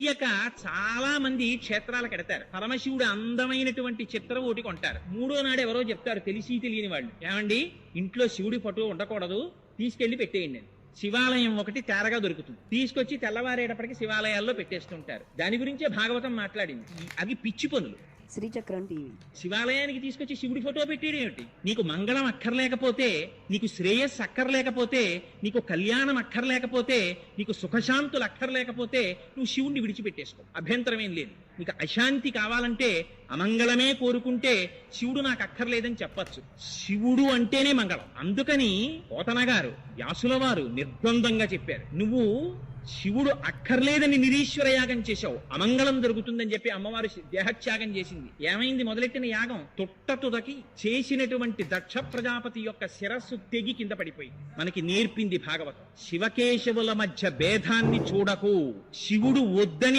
తెలియక చాలా మంది క్షేత్రాలకు ఎడతారు. పరమశివుడు అందమైనటువంటి చిత్రం ఒకటి కొంటారు. మూడో నాడు ఎవరో చెప్తారు తెలిసి తెలియని వాళ్ళు, ఏమండి ఇంట్లో శివుడి ఫోటో ఉండకూడదు, తీసుకెళ్లి పెట్టేయండి. శివాలయం ఒకటి తేరగా దొరుకుతుంది, తీసుకొచ్చి తెల్లవారేటప్పటికి శివాలయాల్లో పెట్టేస్తుంటారు. దాని గురించే భాగవతం మాట్లాడింది. అవి పిచ్చి పనులు. శ్రీచక్రం టీవీ. శివాలయానికి తీసుకొచ్చి శివుడి ఫోటో పెట్టేయడం ఏమిటి? నీకు మంగళం అక్కర్లేకపోతే, నీకు శ్రేయస్సు అక్కర్లేకపోతే, నీకు కళ్యాణం అక్కర్లేకపోతే, నీకు సుఖశాంతులు అక్కర్లేకపోతే నువ్వు శివుణ్ణి విడిచిపెట్టేసుకో, అభ్యంతరం ఏం లేదు. నీకు అశాంతి కావాలంటే, అమంగళమే కోరుకుంటే శివుడు నాకు అక్కర్లేదని చెప్పచ్చు. శివుడు అంటేనే మంగళం. అందుకని పోతన గారు, వ్యాసుల వారు నిర్ద్వందంగా చెప్పారు, నువ్వు శివుడు అక్కర్లేదని నిరీశ్వర యాగం చేశావు, అమంగళం జరుగుతుందని చెప్పి అమ్మవారు దేహత్యాగం చేసింది. ఏమైంది? మొదలెట్టిన యాగం తుదకి చేసినటువంటి దక్ష ప్రజాపతి యొక్క శిరస్సు తెగి కింద పడిపోయి. మనకి నేర్పింది భాగవతం. శివకేశవుల మధ్య భేదాన్ని చూడకు, శివుడు వద్దని